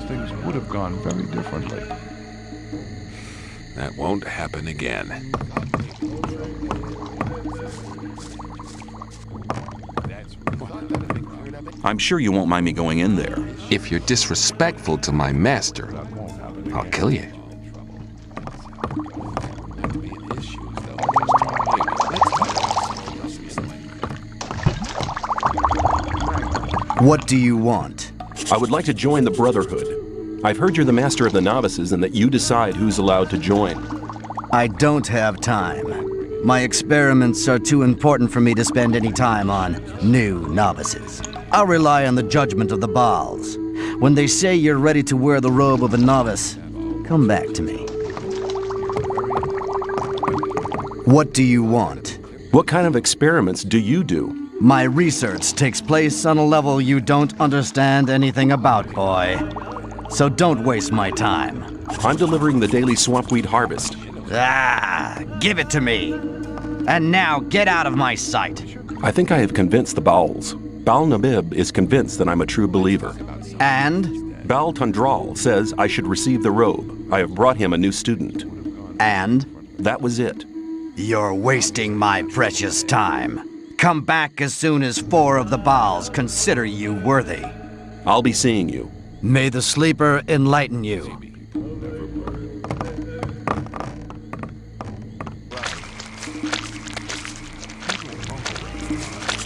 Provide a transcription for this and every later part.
things would have gone very differently. That won't happen again. I'm sure you won't mind me going in there. If you're disrespectful to my master, I'll kill you. What do you want? I would like to join the Brotherhood. I've heard you're the master of the novices and that you decide who's allowed to join. I don't have time. My experiments are too important for me to spend any time on new novices. I'll rely on the judgment of the Baals. When they say you're ready to wear the robe of a novice, come back to me. What do you want? What kind of experiments do you do? My research takes place on a level you don't understand anything about, boy. So don't waste my time. I'm delivering the daily swampweed harvest. Give it to me. And now get out of my sight. I think I have convinced the Baals. Baal Nabib is convinced that I'm a true believer. And? Baal Tundral says I should receive the robe. I have brought him a new student. And? That was it. You're wasting my precious time. Come back as soon as 4 of the Baals consider you worthy. I'll be seeing you. May the Sleeper enlighten you.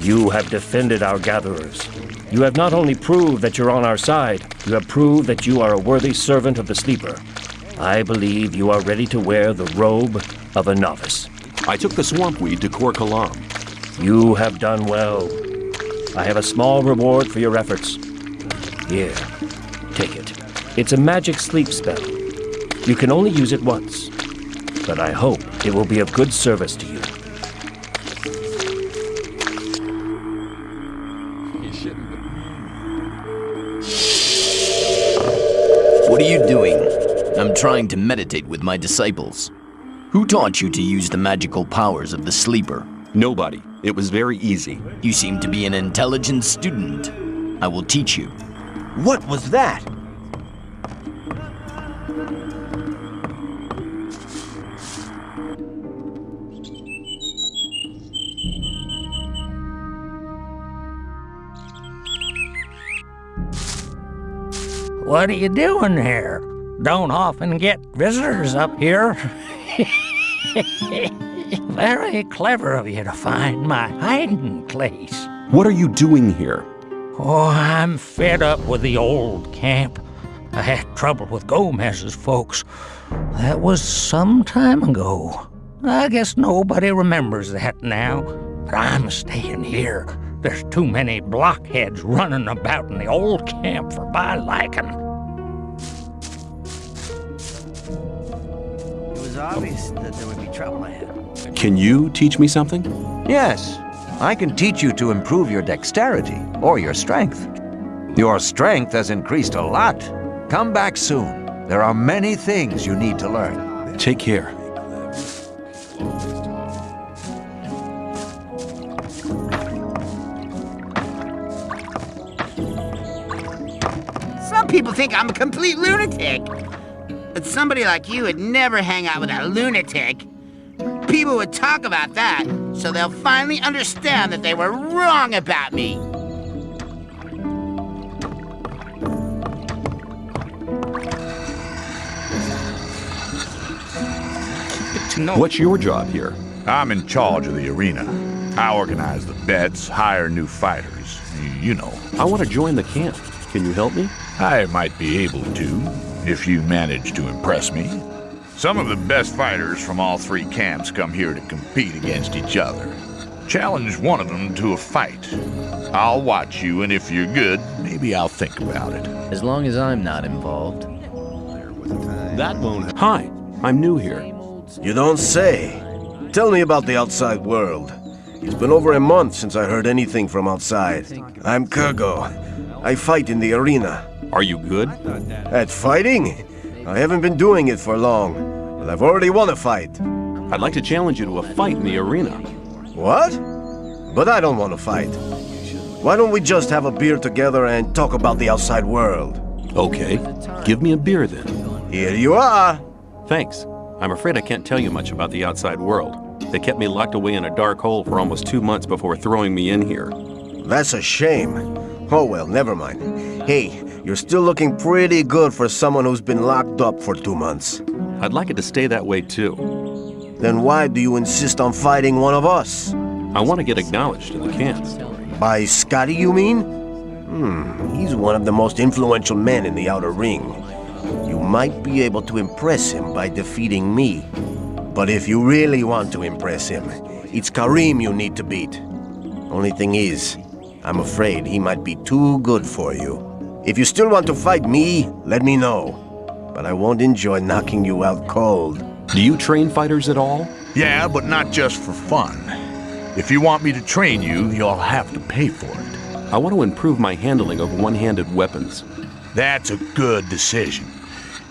You have defended our gatherers. You have not only proved that you're on our side, you have proved that you are a worthy servant of the Sleeper. I believe you are ready to wear the robe of a novice. I took the swampweed to Khor Kalam. You have done well. I have a small reward for your efforts. Here, take it. It's a magic sleep spell. You can only use it once, but I hope it will be of good service to you. What are you doing? I'm trying to meditate with my disciples. Who taught you to use the magical powers of the Sleeper? Nobody. It was very easy. You seem to be an intelligent student. I will teach you. What was that? What are you doing here? Don't often get visitors up here. Very clever of you to find my hiding place. What are you doing here? Oh, I'm fed up with the old camp. I had trouble with Gomez's folks. That was some time ago. I guess nobody remembers that now. But I'm staying here. There's too many blockheads running about in the old camp for my liking. It was obvious that there would be trouble ahead. Can you teach me something? Yes, I can teach you to improve your dexterity or your strength. Your strength has increased a lot. Come back soon. There are many things you need to learn. Take care. Some people think I'm a complete lunatic. But somebody like you would never hang out with a lunatic. People would talk about that, so they'll finally understand that they were wrong about me. What's your job here? I'm in charge of the arena. I organize the bets, hire new fighters. You know. I want to join the camp. Can you help me? I might be able to, if you manage to impress me. Some of the best fighters from all 3 camps come here to compete against each other. Challenge one of them to a fight. I'll watch you, and if you're good, maybe I'll think about it. As long as I'm not involved. That won't. Hi, I'm new here. You don't say. Tell me about the outside world. It's been over a month since I heard anything from outside. I'm Kurgo. I fight in the arena. Are you good? At fighting? I haven't been doing it for long, but I've already won a fight. I'd like to challenge you to a fight in the arena. What? But I don't want to fight. Why don't we just have a beer together and talk about the outside world? Okay, give me a beer then. Here you are. Thanks. I'm afraid I can't tell you much about the outside world. They kept me locked away in a dark hole for almost 2 months before throwing me in here. That's a shame. Oh well, never mind. Hey, you're still looking pretty good for someone who's been locked up for 2 months. I'd like it to stay that way too. Then why do you insist on fighting one of us? I want to get acknowledged in the camp. By Scotty, you mean? He's one of the most influential men in the Outer Ring. You might be able to impress him by defeating me. But if you really want to impress him, it's Karim you need to beat. Only thing is, I'm afraid he might be too good for you. If you still want to fight me, let me know. But I won't enjoy knocking you out cold. Do you train fighters at all? Yeah, but not just for fun. If you want me to train you, you'll have to pay for it. I want to improve my handling of one-handed weapons. That's a good decision.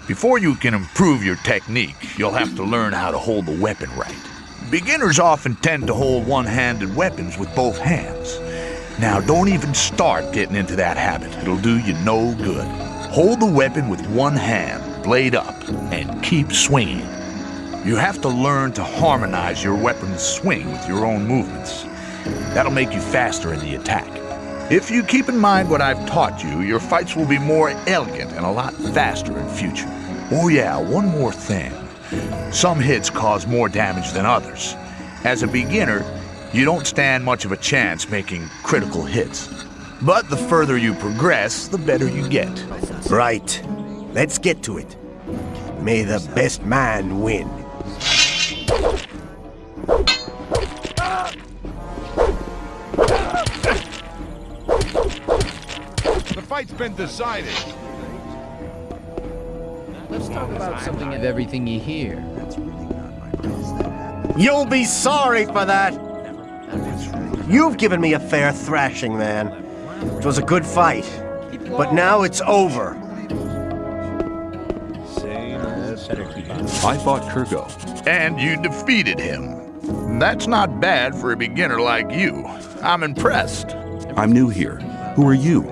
Before you can improve your technique, you'll have to learn how to hold the weapon right. Beginners often tend to hold one-handed weapons with both hands. Now, don't even start getting into that habit. It'll do you no good. Hold the weapon with one hand, blade up, and keep swinging. You have to learn to harmonize your weapon's swing with your own movements. That'll make you faster in the attack. If you keep in mind what I've taught you, your fights will be more elegant and a lot faster in future. Oh yeah, one more thing. Some hits cause more damage than others. As a beginner, you don't stand much of a chance making critical hits. But the further you progress, the better you get. Right. Let's get to it. May the best man win. The fight's been decided. Let's talk about something of everything you hear. You'll be sorry for that. You've given me a fair thrashing, man. It was a good fight. But now it's over. I fought Kurgo. And you defeated him. That's not bad for a beginner like you. I'm impressed. I'm new here. Who are you?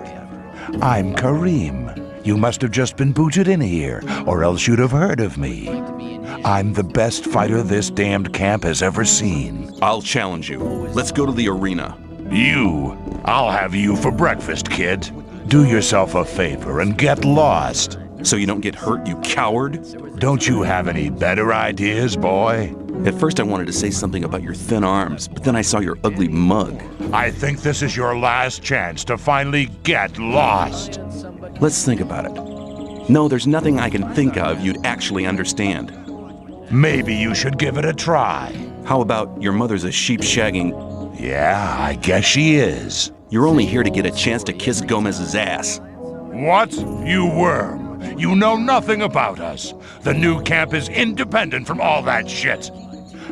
I'm Karim. You must have just been booted in here, or else you'd have heard of me. I'm the best fighter this damned camp has ever seen. I'll challenge you. Let's go to the arena. You? I'll have you for breakfast, kid. Do yourself a favor and get lost. So you don't get hurt, you coward? Don't you have any better ideas, boy? At first I wanted to say something about your thin arms, but then I saw your ugly mug. I think this is your last chance to finally get lost. Let's think about it. No, there's nothing I can think of you'd actually understand. Maybe you should give it a try. How about your mother's a sheep-shagging... Yeah, I guess she is. You're only here to get a chance to kiss Gomez's ass. What? You worm. You know nothing about us. The new camp is independent from all that shit.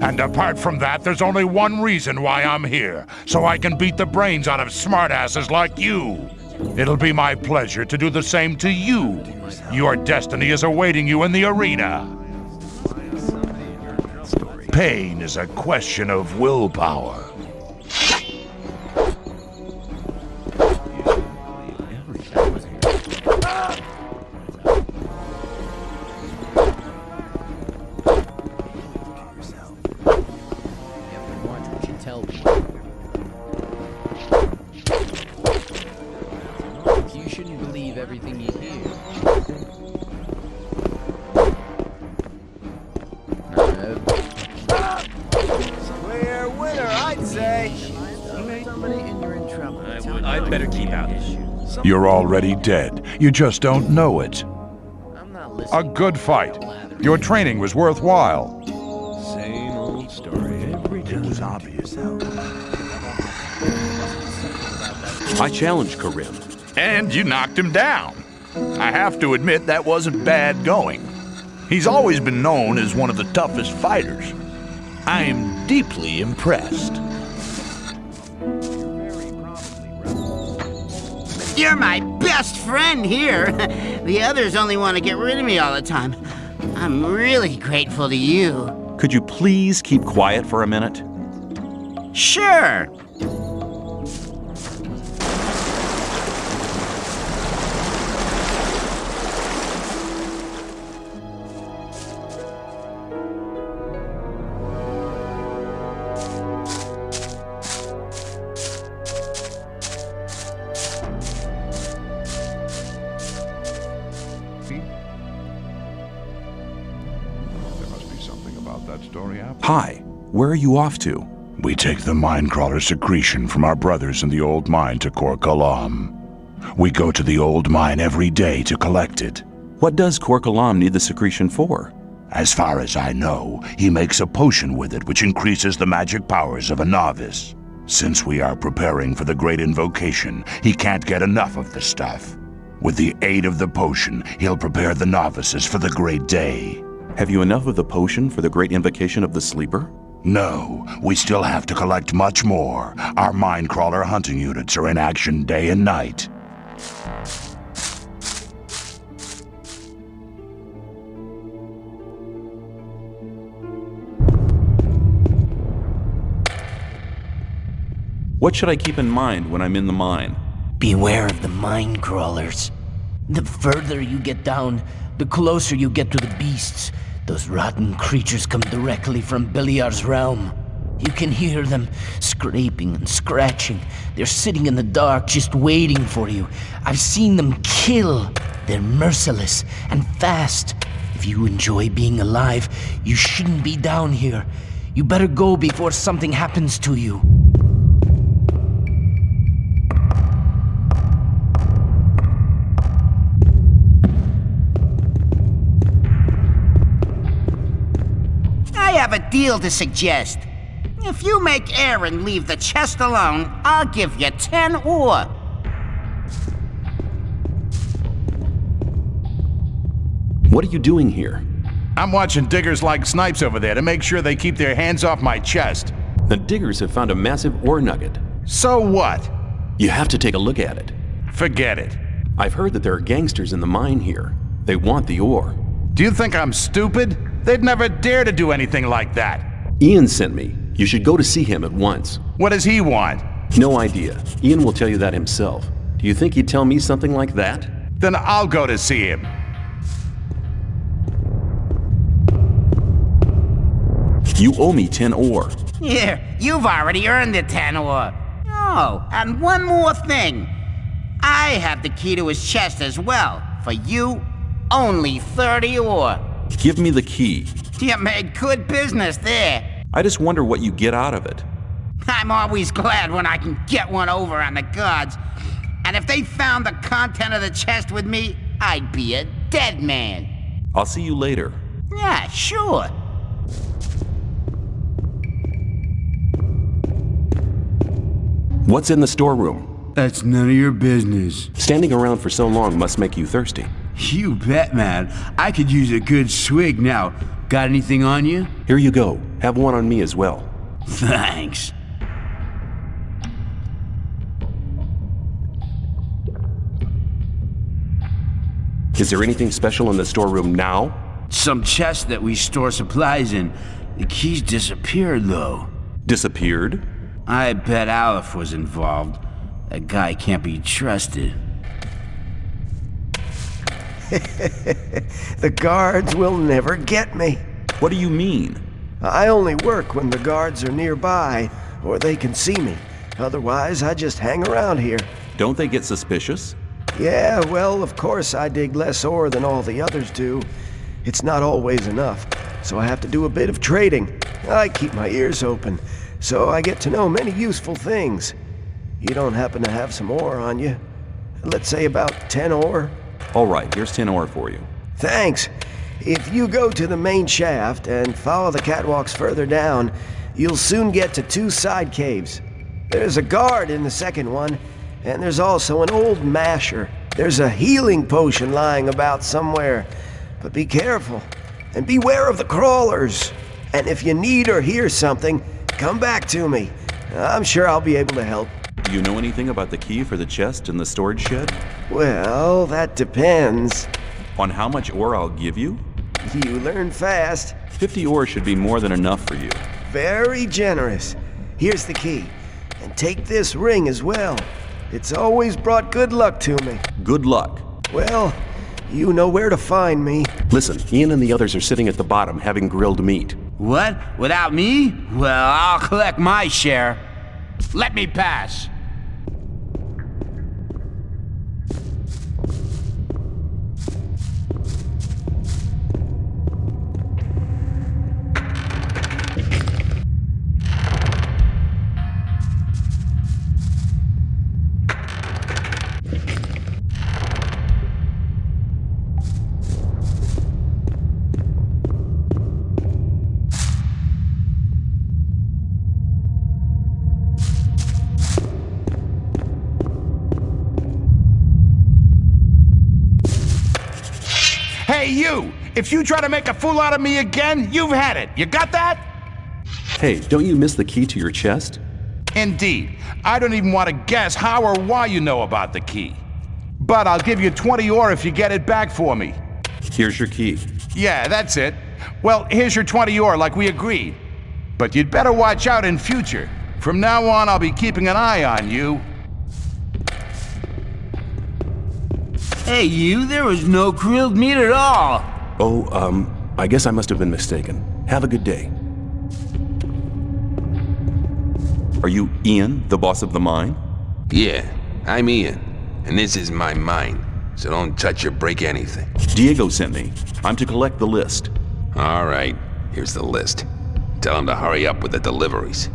And apart from that, there's only one reason why I'm here, so I can beat the brains out of smartasses like you. It'll be my pleasure to do the same to you. Your destiny is awaiting you in the arena. Pain is a question of willpower. You shouldn't believe everything you hear. Clear winner, I'd say. Somebody and you're in trouble. I'd better keep out. You're already dead. You just don't know it. A good fight. Your training was worthwhile. Same old story. It was obvious. I challenged Karim. And you knocked him down. I have to admit that wasn't bad going. He's always been known as one of the toughest fighters. I am deeply impressed. You're my best friend here. The others only want to get rid of me all the time. I'm really grateful to you. Could you please keep quiet for a minute? Sure. There must be something about that story after. Hi, where are you off to? We take the Minecrawler secretion from our brothers in the old mine to Khorinis. We go to the old mine every day to collect it. What does Khorinis need the secretion for? As far as I know, he makes a potion with it which increases the magic powers of a novice. Since we are preparing for the great invocation, he can't get enough of the stuff. With the aid of the potion, he'll prepare the novices for the great day. Have you enough of the potion for the great invocation of the Sleeper? No, we still have to collect much more. Our Minecrawler hunting units are in action day and night. What should I keep in mind when I'm in the mine? Beware of the mine crawlers. The further you get down, the closer you get to the beasts. Those rotten creatures come directly from Beliar's realm. You can hear them scraping and scratching. They're sitting in the dark just waiting for you. I've seen them kill. They're merciless and fast. If you enjoy being alive, you shouldn't be down here. You better go before something happens to you. I have a deal to suggest. If you make Aaron leave the chest alone, I'll give you 10 ore. What are you doing here? I'm watching diggers like snipes over there to make sure they keep their hands off my chest. The diggers have found a massive ore nugget. So what? You have to take a look at it. Forget it. I've heard that there are gangsters in the mine here. They want the ore. Do you think I'm stupid? They'd never dare to do anything like that. Ian sent me. You should go to see him at once. What does he want? No idea. Ian will tell you that himself. Do you think he'd tell me something like that? Then I'll go to see him. You owe me 10 ore. Here, you've already earned the 10 ore. Oh, and one more thing. I have the key to his chest as well. For you, only 30 ore. Give me the key. You made good business there. I just wonder what you get out of it. I'm always glad when I can get one over on the gods. And if they found the content of the chest with me, I'd be a dead man. I'll see you later. Yeah, sure. What's in the storeroom? That's none of your business. Standing around for so long must make you thirsty. You bet, man. I could use a good swig now. Got anything on you? Here you go. Have one on me as well. Thanks. Is there anything special in the storeroom now? Some chest that we store supplies in. The keys disappeared, though. Disappeared? I bet Aleph was involved. That guy can't be trusted. The guards will never get me. What do you mean? I only work when the guards are nearby, or they can see me. Otherwise, I just hang around here. Don't they get suspicious? Yeah, well, of course I dig less ore than all the others do. It's not always enough, so I have to do a bit of trading. I keep my ears open, so I get to know many useful things. You don't happen to have some ore on you? Let's say about 10 ore? All right, here's 10 ore for you. Thanks. If you go to the main shaft and follow the catwalks further down, you'll soon get to 2 side caves. There's a guard in the second one, and there's also an old masher. There's a healing potion lying about somewhere. But be careful, and beware of the crawlers. And if you need or hear something, come back to me. I'm sure I'll be able to help. Do you know anything about the key for the chest in the storage shed? Well, that depends. On how much ore I'll give you? You learn fast. 50 ore should be more than enough for you. Very generous. Here's the key. And take this ring as well. It's always brought good luck to me. Good luck. Well, you know where to find me. Listen, Ian and the others are sitting at the bottom having grilled meat. What? Without me? Well, I'll collect my share. Let me pass. Hey, you! If you try to make a fool out of me again, you've had it. You got that? Hey, don't you miss the key to your chest? Indeed. I don't even want to guess how or why you know about the key. But I'll give you 20 ore if you get it back for me. Here's your key. Yeah, that's it. Well, here's your 20 ore like we agreed. But you'd better watch out in future. From now on, I'll be keeping an eye on you. Hey, you, there was no grilled meat at all. Oh, I guess I must have been mistaken. Have a good day. Are you Ian, the boss of the mine? Yeah, I'm Ian, and this is my mine, so don't touch or break anything. Diego sent me. I'm to collect the list. All right, here's the list. Tell him to hurry up with the deliveries.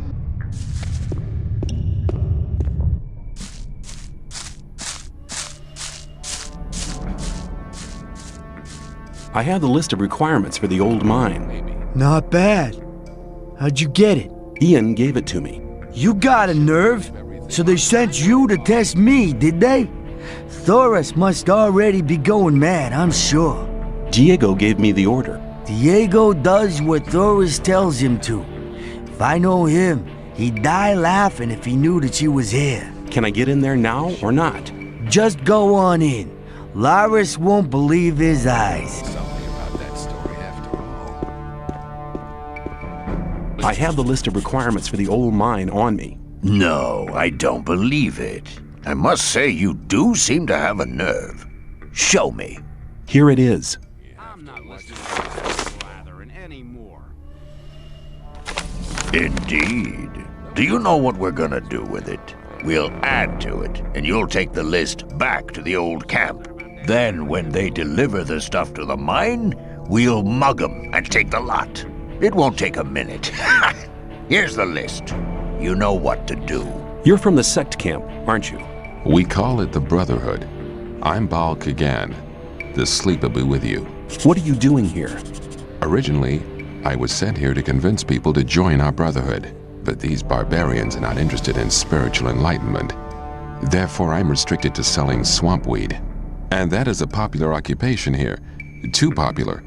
I have the list of requirements for the old mine. Not bad. How'd you get it? Ian gave it to me. You got a nerve. So they sent you to test me, did they? Thoris must already be going mad, I'm sure. Diego gave me the order. Diego does what Thoris tells him to. If I know him, he'd die laughing if he knew that you was here. Can I get in there now or not? Just go on in. Laris won't believe his eyes. I have the list of requirements for the old mine on me. No, I don't believe it. I must say you do seem to have a nerve. Show me. Here it is. I'm not listening to this blathering anymore. Indeed. Do you know what we're gonna do with it? We'll add to it, and you'll take the list back to the old camp. Then, when they deliver the stuff to the mine, we'll mug 'em and take the lot. It won't take a minute. Here's the list. You know what to do. You're from the sect camp, aren't you? We call it the Brotherhood. I'm Baal Kagan. The sleep will be with you. What are you doing here? Originally, I was sent here to convince people to join our Brotherhood, but these barbarians are not interested in spiritual enlightenment. Therefore, I'm restricted to selling swamp weed. And that is a popular occupation here. Too popular.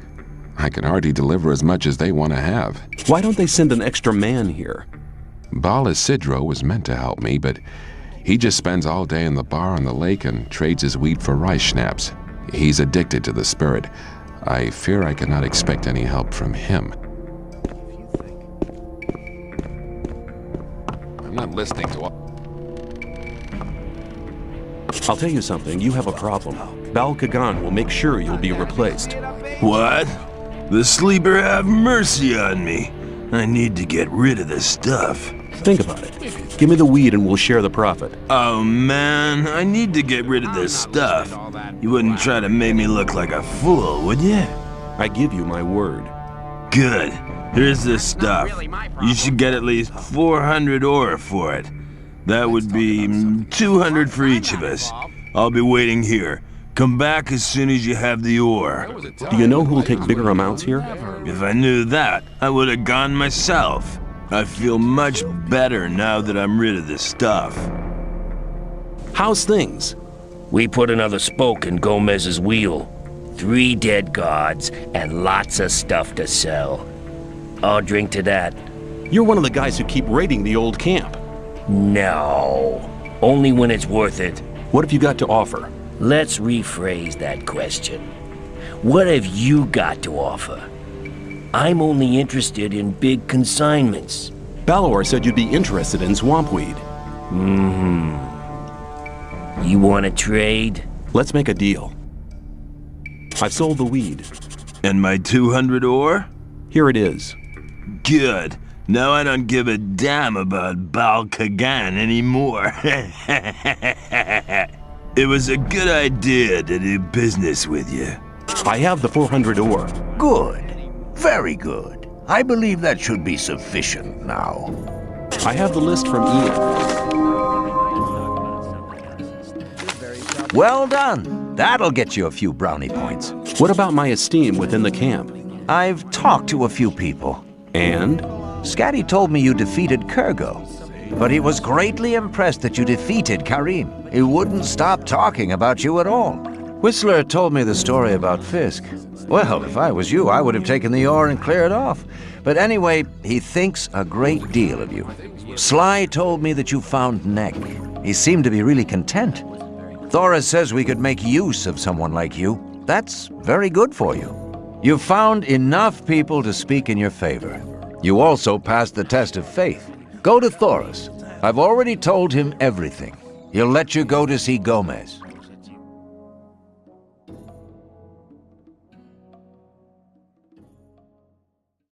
I can hardly deliver as much as they want to have. Why don't they send an extra man here? Baal Isidro was meant to help me, but he just spends all day in the bar on the lake and trades his weed for rice schnapps. He's addicted to the spirit. I fear I cannot expect any help from him. I'm not listening to all... I'll tell you something, you have a problem. Baal Kagan will make sure you'll be replaced. What? The sleeper have mercy on me. I need to get rid of this stuff. Think about it. Give me the weed and we'll share the profit. Oh man, I need to get rid of this stuff. You wouldn't try to make me look like a fool, would you? I give you my word. Good. Here's this stuff. You should get at least 400 ore for it. That would be 200 for each of us. I'll be waiting here. Come back as soon as you have the ore. Do you know who'll take bigger amounts here? If I knew that, I would have gone myself. I feel much better now that I'm rid of this stuff. How's things? We put another spoke in Gomez's wheel. 3 dead gods and lots of stuff to sell. I'll drink to that. You're one of the guys who keep raiding the old camp. No. Only when it's worth it. What have you got to offer? Let's rephrase that question. What have you got to offer? I'm only interested in big consignments. Balor said you'd be interested in swamp weed. You want to trade? Let's make a deal. I've sold the weed. And my 200 ore? Here it is. Good. Now I don't give a damn about Baal Kagan anymore. It was a good idea to do business with you. I have the 400 ore. Good. Very good. I believe that should be sufficient now. I have the list from Ian. Well done. That'll get you a few brownie points. What about my esteem within the camp? I've talked to a few people. And? Scatty told me you defeated Kurgo. But he was greatly impressed that you defeated Karim. He wouldn't stop talking about you at all. Whistler told me the story about Fisk. Well, if I was you, I would have taken the ore and cleared off. But anyway, he thinks a great deal of you. Sly told me that you found Neck. He seemed to be really content. Thoris says we could make use of someone like you. That's very good for you. You've found enough people to speak in your favor. You also passed the test of faith. Go to Thoris. I've already told him everything. He'll let you go to see Gomez.